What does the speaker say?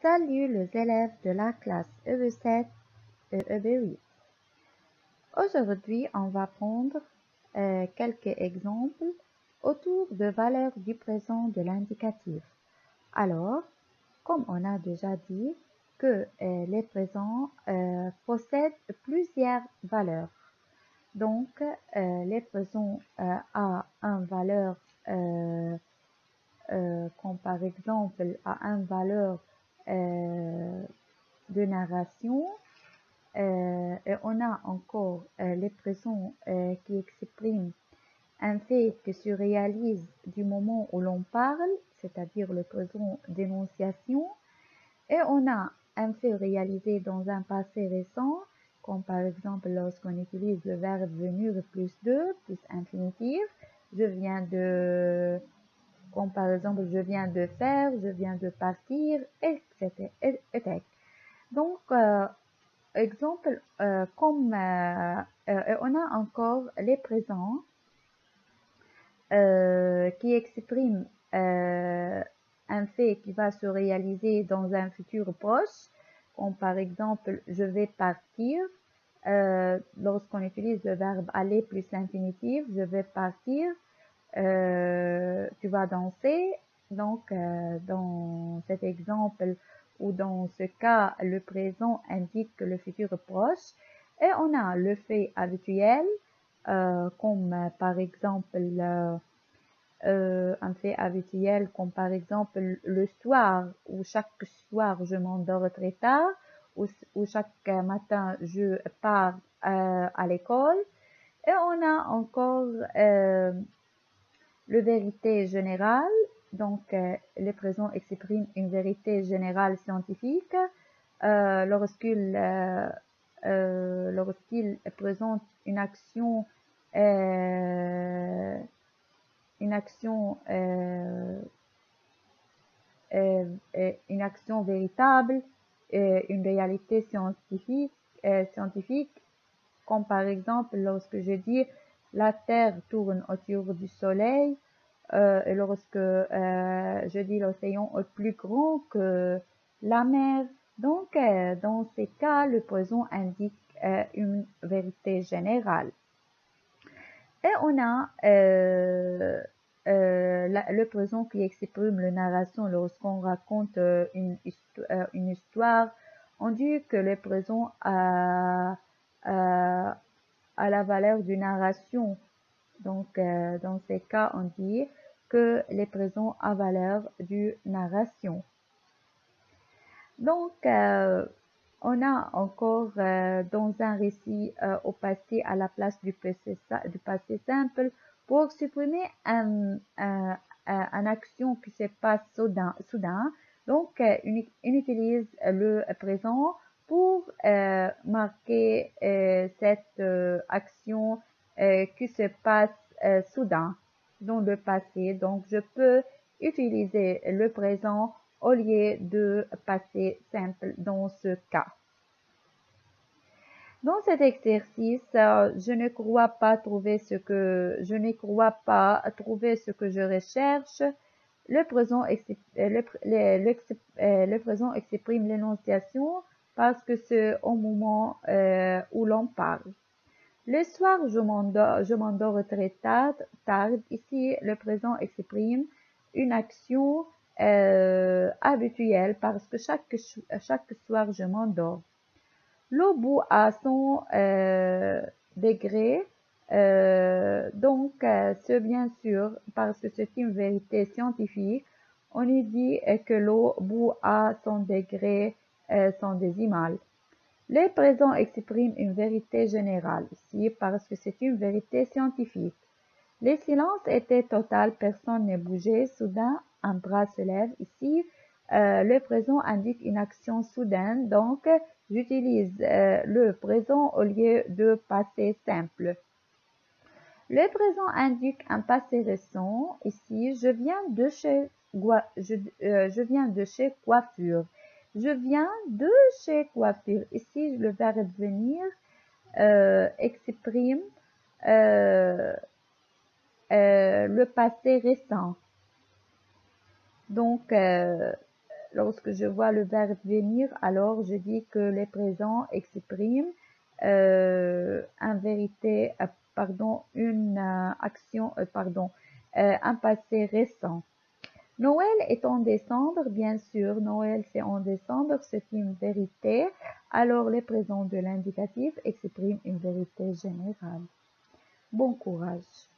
Salut les élèves de la classe EB7 et EB8. Aujourd'hui, on va prendre quelques exemples autour de valeurs du présent de l'indicatif. Alors, comme on a déjà dit que les présents possèdent plusieurs valeurs. Donc, les présents à une valeur comme par exemple à une valeur de narration. Et on a encore les présents qui expriment un fait qui se réalise du moment où l'on parle, c'est-à-dire le présent d'énonciation. Et on a un fait réalisé dans un passé récent, comme par exemple lorsqu'on utilise le verbe venir plus de, plus infinitif. Je viens de, comme par exemple je viens de faire, je viens de partir, etc. Donc, exemple, comme on a encore les présents qui expriment un fait qui va se réaliser dans un futur proche, comme par exemple je vais partir. Lorsqu'on utilise le verbe aller plus l'infinitif, je vais partir, tu vas danser. Donc, dans cet exemple ou dans ce cas, le présent indique le futur proche. Et on a le fait habituel, comme par exemple un fait habituel, comme par exemple le soir, où chaque soir je m'endors très tard, ou chaque matin je pars à l'école. Et on a encore le vérité générale. Donc, les présents expriment une vérité générale scientifique lorsqu'il présente une action euh, une action véritable, une réalité scientifique, comme par exemple lorsque je dis la Terre tourne autour du Soleil, et lorsque je dis l'océan est plus grand que la mer. Donc, dans ces cas, le présent indique une vérité générale. Et on a le présent qui exprime la narration lorsqu'on raconte une histoire. On dit que le présent a la valeur d'une narration. Donc, dans ces cas, on dit que les présents a valeur d'une narration. Donc, on a encore dans un récit au passé à la place du passé simple pour supprimer une action qui se passe soudain. Donc, on utilise le présent pour marquer cette action qui se passe soudain dans le passé. Donc, je peux utiliser le présent au lieu de passé simple dans ce cas. Dans cet exercice, je ne crois pas trouver ce que je recherche. Le présent exprime l'énonciation parce que c'est au moment où l'on parle. Le soir, je m'endors très tard. Ici, le présent exprime une action habituelle parce que chaque soir, je m'endors. L'eau bout à 100 degrés. Donc, c'est bien sûr parce que c'est une vérité scientifique. On y dit que l'eau bout à 100 degrés sans décimales. Les présents expriment une vérité générale ici parce que c'est une vérité scientifique. Le silence était total, personne ne bougeait. Soudain, un bras se lève. Ici, le présent indique une action soudaine, donc j'utilise le présent au lieu de passé simple. Le présent indique un passé récent. Ici, je viens de chez coiffure. Je viens de chez coiffure. Ici, le verbe venir exprime le passé récent. Donc, lorsque je vois le verbe venir, alors je dis que les présents expriment en vérité, une action, un passé récent. Noël est en décembre, bien sûr, Noël c'est en décembre, c'est une vérité. Alors les présents de l'indicatif expriment une vérité générale. Bon courage.